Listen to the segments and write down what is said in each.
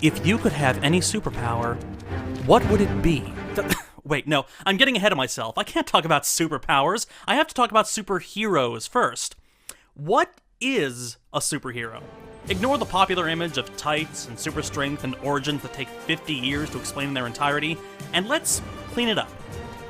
If you could have any superpower, what would it be? Wait, no, I'm getting ahead of myself. I can't talk about superpowers. I have to talk about superheroes first. What is a superhero? Ignore the popular image of tights and super strength and origins that take 50 years to explain in their entirety, and let's clean it up.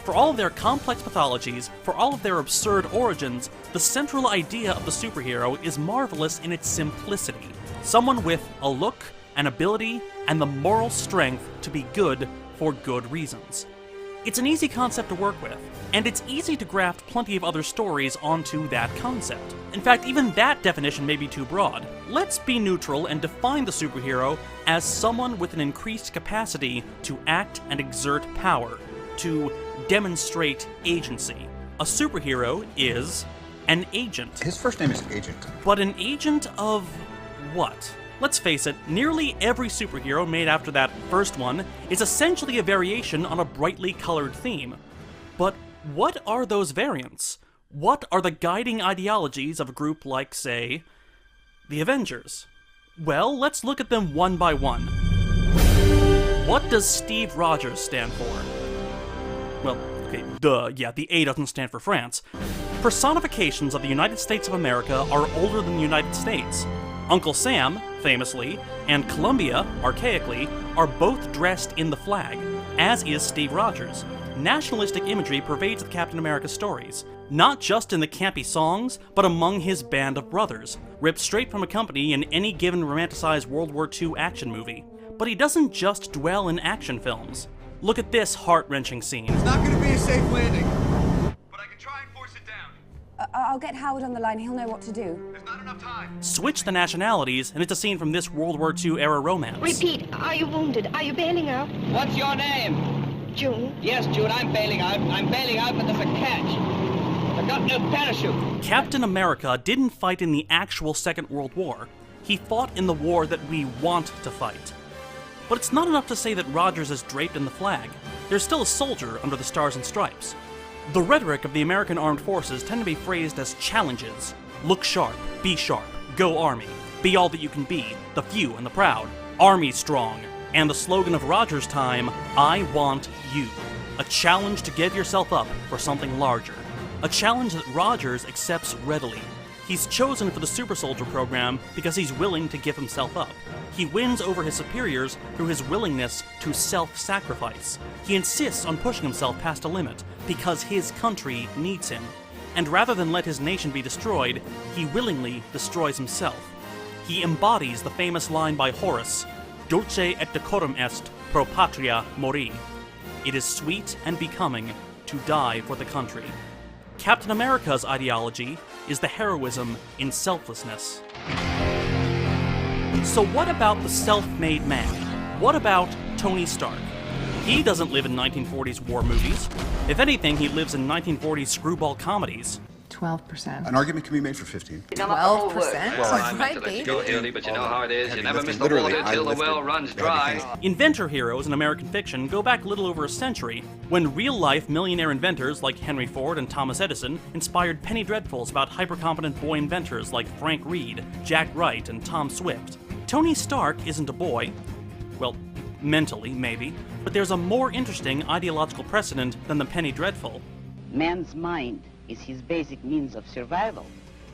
For all of their complex pathologies, for all of their absurd origins, the central idea of the superhero is marvelous in its simplicity. Someone with a look, an ability, and the moral strength to be good for good reasons. It's an easy concept to work with, and it's easy to graft plenty of other stories onto that concept. In fact, even that definition may be too broad. Let's be neutral and define the superhero as someone with an increased capacity to act and exert power, to demonstrate agency. A superhero is an agent. His first name is Agent. But an agent of what? Let's face it, nearly every superhero made after that first one is essentially a variation on a brightly colored theme. But what are those variants? What are the guiding ideologies of a group like, say, the Avengers? Well, let's look at them one by one. What does Steve Rogers stand for? Well, okay, the A doesn't stand for France. Personifications of the United States of America are older than the United States. Uncle Sam, famously, and Columbia, archaically, are both dressed in the flag, as is Steve Rogers. Nationalistic imagery pervades the Captain America stories, not just in the campy songs, but among his band of brothers, ripped straight from a company in any given romanticized World War II action movie. But he doesn't just dwell in action films. Look at this heart-wrenching scene. It's not going to be a safe landing, but I can try and force it down. I'll get Howard on the line. He'll know what to do. There's not enough time. Switch the nationalities, and it's a scene from this World War II era romance. Repeat, are you wounded? Are you bailing out? What's your name? June. Yes, June, I'm bailing out. I'm bailing out, but there's a catch. I've got no parachute. Captain America didn't fight in the actual Second World War. He fought in the war that we want to fight. But it's not enough to say that Rogers is draped in the flag. There's still a soldier under the stars and stripes. The rhetoric of the American armed forces tend to be phrased as challenges. Look sharp, go Army, be all that you can be, the few and the proud, Army strong, and the slogan of Rogers' time, I want you. A challenge to give yourself up for something larger. A challenge that Rogers accepts readily. He's chosen for the Super Soldier program because he's willing to give himself up. He wins over his superiors through his willingness to self-sacrifice. He insists on pushing himself past a limit because his country needs him. And rather than let his nation be destroyed, he willingly destroys himself. He embodies the famous line by Horace, Dulce et decorum est pro patria mori. It is sweet and becoming to die for the country. Captain America's ideology is the heroism in selflessness. So what about the self-made man? What about Tony Stark? He doesn't live in 1940s war movies. If anything, he lives in 1940s screwball comedies. 12%. An argument can be made for 15. 12%? Well, I meant to let Right, you go, baby. dearly, but you know how it is. You never miss the Literally, water I till the lifted well runs dry. Inventor heroes in American fiction go back a little over a century, when real-life millionaire inventors like Henry Ford and Thomas Edison inspired penny dreadfuls about hyper-competent boy inventors like Frank Reed, Jack Wright, and Tom Swift. Tony Stark isn't a boy. Well, mentally, maybe. But there's a more interesting ideological precedent than the penny dreadful. Man's mind is his basic means of survival,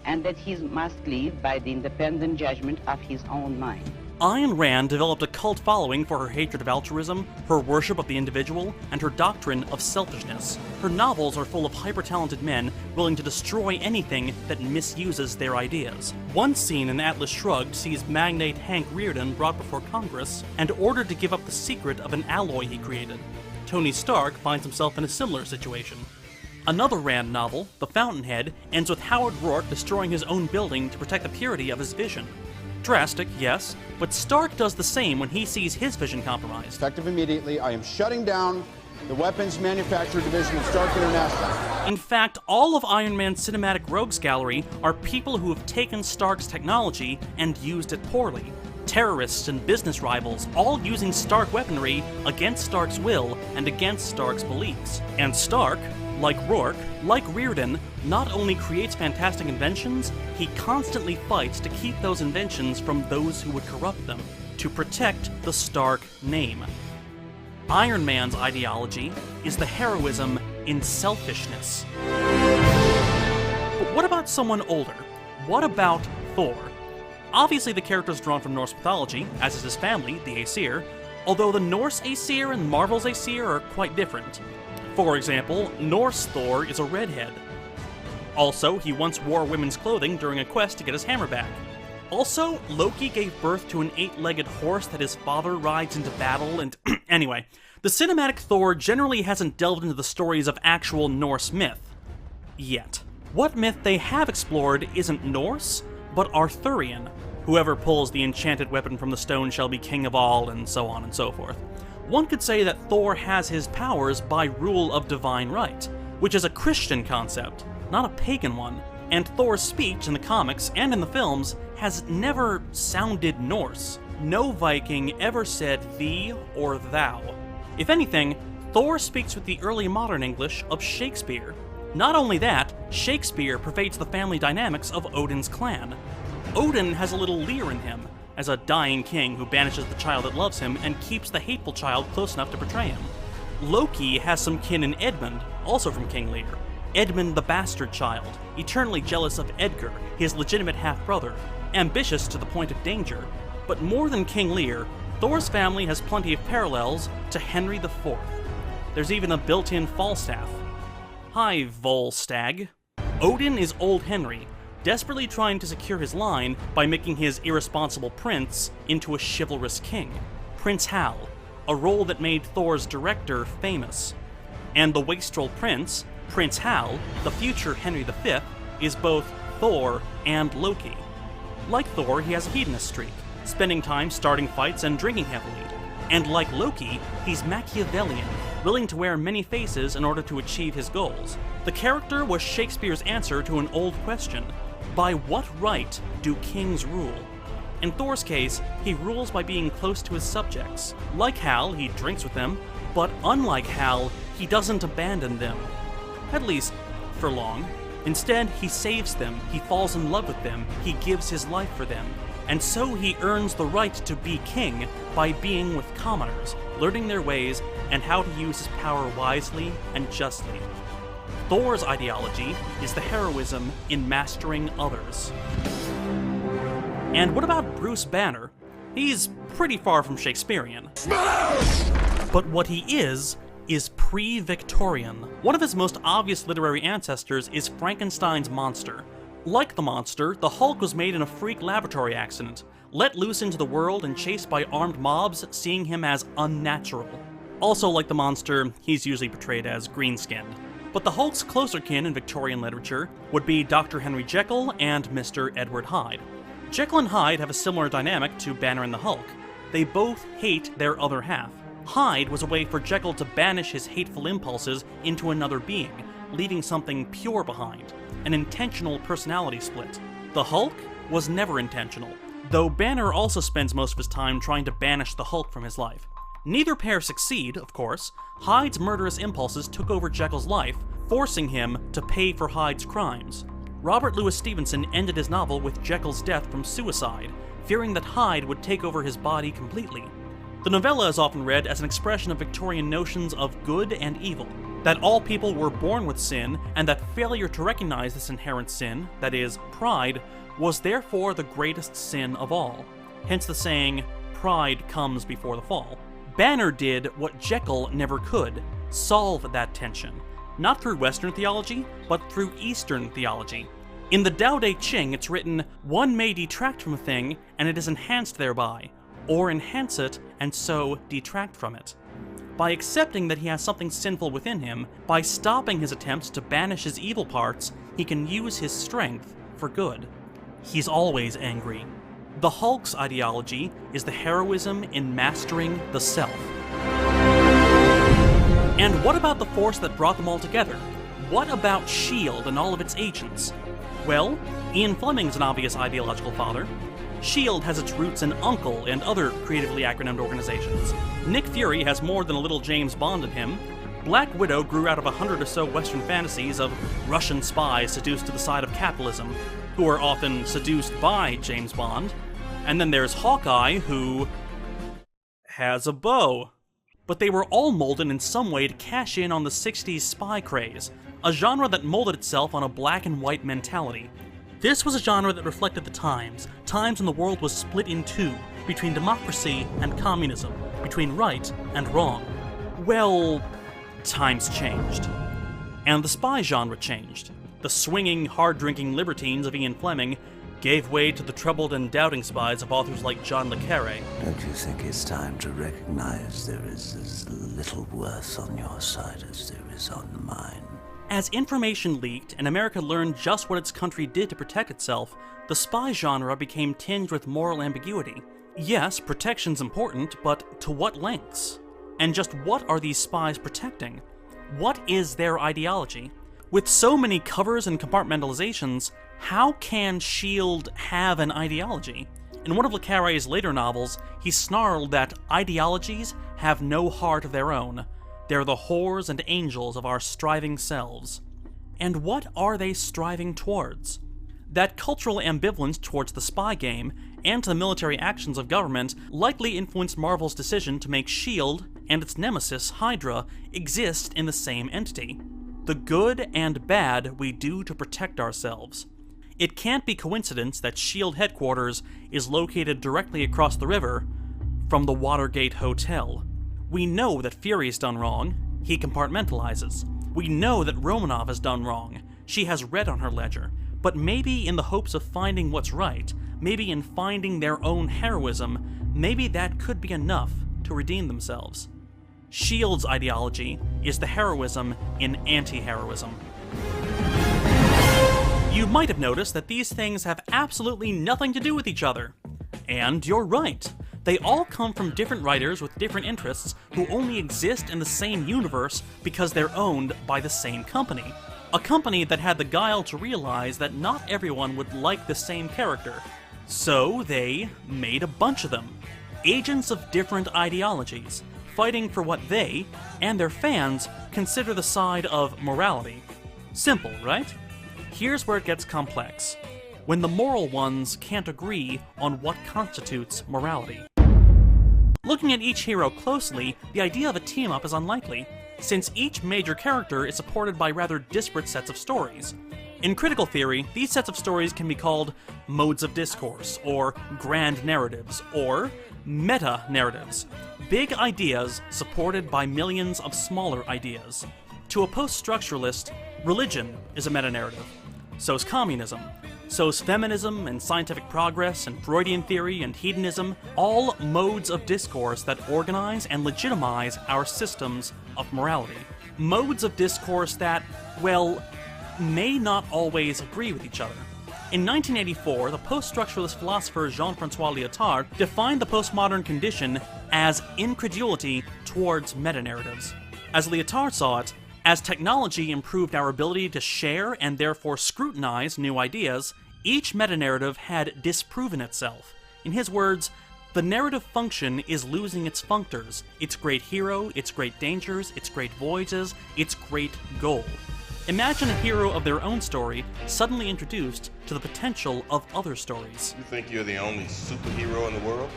and that he must live by the independent judgment of his own mind. Ayn Rand developed a cult following for her hatred of altruism, her worship of the individual, and her doctrine of selfishness. Her novels are full of hyper-talented men willing to destroy anything that misuses their ideas. One scene in Atlas Shrugged sees magnate Hank Rearden brought before Congress and ordered to give up the secret of an alloy he created. Tony Stark finds himself in a similar situation. Another Rand novel, The Fountainhead, ends with Howard Rourke destroying his own building to protect the purity of his vision. Drastic, yes, but Stark does the same when he sees his vision compromised. Effective immediately, I am shutting down the weapons manufacturer division of Stark International. In fact, all of Iron Man's cinematic rogues gallery are people who have taken Stark's technology and used it poorly. Terrorists and business rivals, all using Stark weaponry against Stark's will and against Stark's beliefs. And Stark, like Rourke, like Rearden, not only creates fantastic inventions, he constantly fights to keep those inventions from those who would corrupt them. to protect the Stark name. Iron Man's ideology is the heroism in selfishness. But what about someone older? What about Thor? Obviously the character is drawn from Norse mythology, as is his family, the Aesir, although the Norse Aesir and Marvel's Aesir are quite different. For example, Norse Thor is a redhead. Also, he once wore women's clothing during a quest to get his hammer back. Also, Loki gave birth to an 8-legged horse that his father rides into battle, and anyway, the cinematic Thor generally hasn't delved into the stories of actual Norse myth. Yet. What myth they have explored isn't Norse, but Arthurian. Whoever pulls the enchanted weapon from the stone shall be king of all, and so on and so forth. One could say that Thor has his powers by rule of divine right, which is a Christian concept, not a pagan one, and Thor's speech in the comics and in the films has never sounded Norse. No Viking ever said thee or thou. If anything, Thor speaks with the early modern English of Shakespeare. Not only that, Shakespeare pervades the family dynamics of Odin's clan. Odin has a little Lear in him, as a dying king who banishes the child that loves him and keeps the hateful child close enough to betray him. Loki has some kin in Edmund, also from King Lear. Edmund the bastard child, eternally jealous of Edgar, his legitimate half-brother, ambitious to the point of danger. But more than King Lear, Thor's family has plenty of parallels to Henry IV. There's even a built-in Falstaff. Hi, Volstagg. Odin is Old Henry, desperately trying to secure his line by making his irresponsible prince into a chivalrous king, Prince Hal, a role that made Thor's director famous. And the wastrel prince, Prince Hal, the future Henry V, is both Thor and Loki. Like Thor, he has a hedonist streak, spending time starting fights and drinking heavily. And like Loki, he's Machiavellian, willing to wear many faces in order to achieve his goals. The character was Shakespeare's answer to an old question: by what right do kings rule? In Thor's case, he rules by being close to his subjects. Like Hal, he drinks with them, but unlike Hal, he doesn't abandon them. At least, for long. Instead, he saves them, he falls in love with them, he gives his life for them. And so he earns the right to be king by being with commoners, learning their ways and how to use his power wisely and justly. Thor's ideology is the heroism in mastering others. And what about Bruce Banner? He's pretty far from Shakespearean. But what he is pre-Victorian. One of his most obvious literary ancestors is Frankenstein's monster. Like the monster, the Hulk was made in a freak laboratory accident, let loose into the world and chased by armed mobs, seeing him as unnatural. Also like the monster, he's usually portrayed as green-skinned. But the Hulk's closer kin in Victorian literature would be Dr. Henry Jekyll and Mr. Edward Hyde. Jekyll and Hyde have a similar dynamic to Banner and the Hulk. They both hate their other half. Hyde was a way for Jekyll to banish his hateful impulses into another being, leaving something pure behind, an intentional personality split. The Hulk was never intentional, though Banner also spends most of his time trying to banish the Hulk from his life. Neither pair succeed, of course. Hyde's murderous impulses took over Jekyll's life, forcing him to pay for Hyde's crimes. Robert Louis Stevenson ended his novel with Jekyll's death from suicide, fearing that Hyde would take over his body completely. The novella is often read as an expression of Victorian notions of good and evil, that all people were born with sin, and that failure to recognize this inherent sin, that is, pride, was therefore the greatest sin of all. Hence the saying, pride comes before the fall. Banner did what Jekyll never could, solve that tension, not through Western theology, but through Eastern theology. In the Tao Te Ching, it's written, one may detract from a thing, and it is enhanced thereby, or enhance it, and so detract from it. By accepting that he has something sinful within him, by stopping his attempts to banish his evil parts, he can use his strength for good. He's always angry. The Hulk's ideology is the heroism in mastering the self. And what about the force that brought them all together? What about S.H.I.E.L.D. and all of its agents? Well, Ian Fleming's an obvious ideological father. S.H.I.E.L.D. has its roots in Uncle and other creatively acronymed organizations. Nick Fury has more than a little James Bond in him. Black Widow grew out of 100 or so Western fantasies of Russian spies seduced to the side of capitalism, who are often seduced by James Bond. And then there's Hawkeye, who has a bow. But they were all molded in some way to cash in on the 60s spy craze, a genre that molded itself on a black and white mentality. This was a genre that reflected the times when the world was split in two, between democracy and communism, between right and wrong. Well, times changed. And the spy genre changed. The swinging, hard-drinking libertines of Ian Fleming gave way to the troubled and doubting spies of authors like John le Carré. Don't you think it's time to recognize there is as little worth on your side as there is on mine? As information leaked and America learned just what its country did to protect itself, the spy genre became tinged with moral ambiguity. Yes, protection's important, but to what lengths? And just what are these spies protecting? What is their ideology? With so many covers and compartmentalizations, how can S.H.I.E.L.D. have an ideology? In one of le Carré's later novels, he snarled that ideologies have no heart of their own. They're the whores and angels of our striving selves. And what are they striving towards? That cultural ambivalence towards the spy game and to the military actions of government likely influenced Marvel's decision to make S.H.I.E.L.D. and its nemesis, Hydra, exist in the same entity. The good and bad we do to protect ourselves. It can't be coincidence that S.H.I.E.L.D. headquarters is located directly across the river from the Watergate Hotel. We know that Fury's done wrong. He compartmentalizes. We know that Romanoff has done wrong. She has red on her ledger. But maybe in the hopes of finding what's right, maybe in finding their own heroism, maybe that could be enough to redeem themselves. S.H.I.E.L.D.'s ideology is the heroism in anti-heroism. You might have noticed that these things have absolutely nothing to do with each other. And you're right. They all come from different writers with different interests who only exist in the same universe because they're owned by the same company. A company that had the guile to realize that not everyone would like the same character. So they made a bunch of them. Agents of different ideologies, fighting for what they, and their fans, consider the side of morality. Simple, right? Here's where it gets complex. When the moral ones can't agree on what constitutes morality. Looking at each hero closely, the idea of a team-up is unlikely, since each major character is supported by rather disparate sets of stories. In critical theory, these sets of stories can be called modes of discourse, or grand narratives, or meta-narratives. Big ideas supported by millions of smaller ideas. To a post-structuralist, religion is a meta-narrative. So's communism. So's feminism and scientific progress and Freudian theory and hedonism, all modes of discourse that organize and legitimize our systems of morality. Modes of discourse that, well, may not always agree with each other. In 1984, the post-structuralist philosopher Jean-Francois Lyotard defined the postmodern condition as incredulity towards meta-narratives. As Lyotard saw it, as technology improved our ability to share and therefore scrutinize new ideas, each meta-narrative had disproven itself. In his words, the narrative function is losing its functors, its great hero, its great dangers, its great voyages, its great goal. Imagine a hero of their own story suddenly introduced to the potential of other stories. You think you're the only superhero in the world?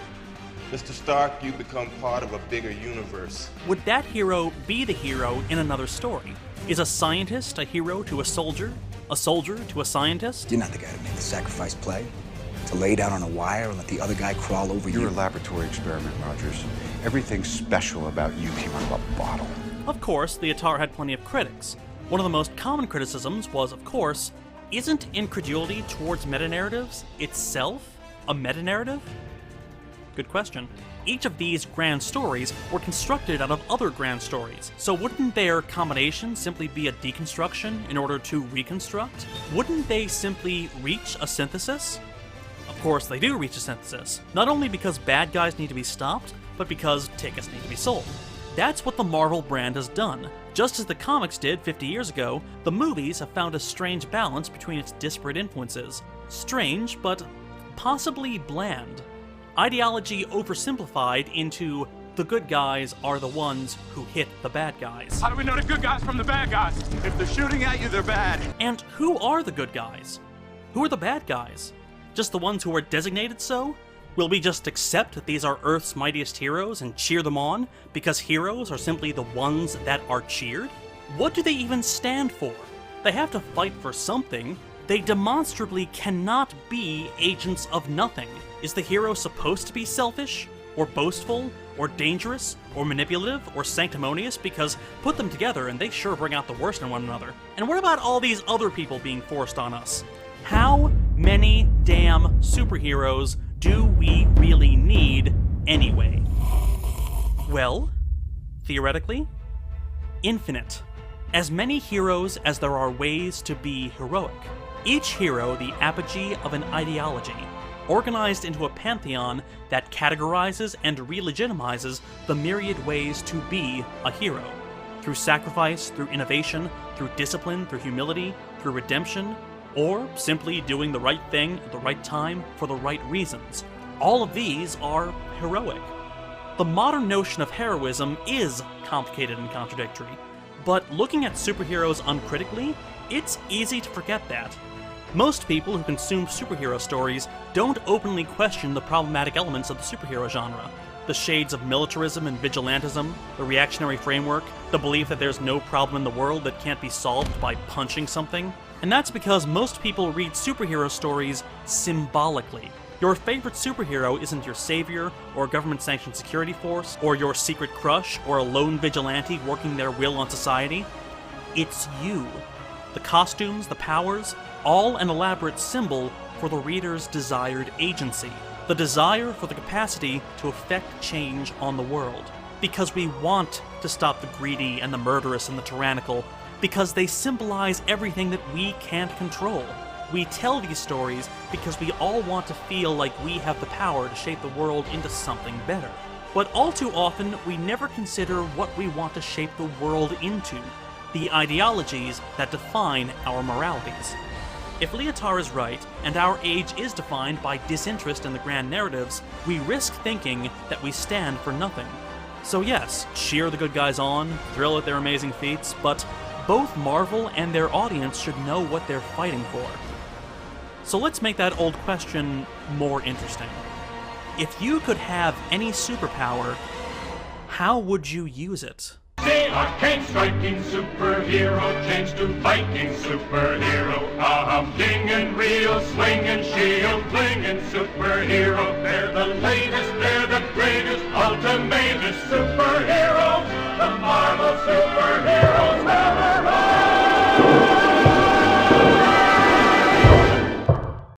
Mr. Stark, you become part of a bigger universe. Would that hero be the hero in another story? Is a scientist a hero to a soldier to a scientist? You're not the guy to make the sacrifice play. To lay down on a wire and let the other guy crawl over you. You're a laboratory experiment, Rogers. Everything special about you came out of a bottle. Of course, Lyotard had plenty of critics. One of the most common criticisms was, of course, isn't incredulity towards meta-narratives itself a meta-narrative? Good question. Each of these grand stories were constructed out of other grand stories, so wouldn't their combination simply be a deconstruction in order to reconstruct? Wouldn't they simply reach a synthesis? Of course they do reach a synthesis, not only because bad guys need to be stopped, but because tickets need to be sold. That's what the Marvel brand has done. Just as the comics did 50 years ago, the movies have found a strange balance between its disparate influences. Strange, but possibly bland. Ideology oversimplified into the good guys are the ones who hit the bad guys. How do we know the good guys from the bad guys? If they're shooting at you, they're bad. And who are the good guys? Who are the bad guys? Just the ones who are designated so? Will we just accept that these are Earth's mightiest heroes and cheer them on because heroes are simply the ones that are cheered? What do they even stand for? They have to fight for something. They demonstrably cannot be agents of nothing. Is the hero supposed to be selfish, or boastful, or dangerous, or manipulative, or sanctimonious? Because put them together and they sure bring out the worst in one another. And what about all these other people being forced on us? How many damn superheroes do we really need anyway? Well, theoretically, infinite. As many heroes as there are ways to be heroic. Each hero the apogee of an ideology, organized into a pantheon that categorizes and re-legitimizes the myriad ways to be a hero. Through sacrifice, through innovation, through discipline, through humility, through redemption, or simply doing the right thing at the right time for the right reasons. All of these are heroic. The modern notion of heroism is complicated and contradictory, but looking at superheroes uncritically, it's easy to forget that. Most people who consume superhero stories don't openly question the problematic elements of the superhero genre. The shades of militarism and vigilantism, the reactionary framework, the belief that there's no problem in the world that can't be solved by punching something. And that's because most people read superhero stories symbolically. Your favorite superhero isn't your savior, or a government-sanctioned security force, or your secret crush, or a lone vigilante working their will on society. It's you. The costumes, the powers, all an elaborate symbol for the reader's desired agency. The desire for the capacity to effect change on the world. Because we want to stop the greedy and the murderous and the tyrannical, because they symbolize everything that we can't control. We tell these stories because we all want to feel like we have the power to shape the world into something better. But all too often, we never consider what we want to shape the world into, the ideologies that define our moralities. If Lyotard is right, and our age is defined by disinterest in the grand narratives, we risk thinking that we stand for nothing. So yes, cheer the good guys on, thrill at their amazing feats, but both Marvel and their audience should know what they're fighting for. So let's make that old question more interesting. If you could have any superpower, how would you use it? The arcane-striking superhero changed to Viking superhero, a humdinging real swinging shield,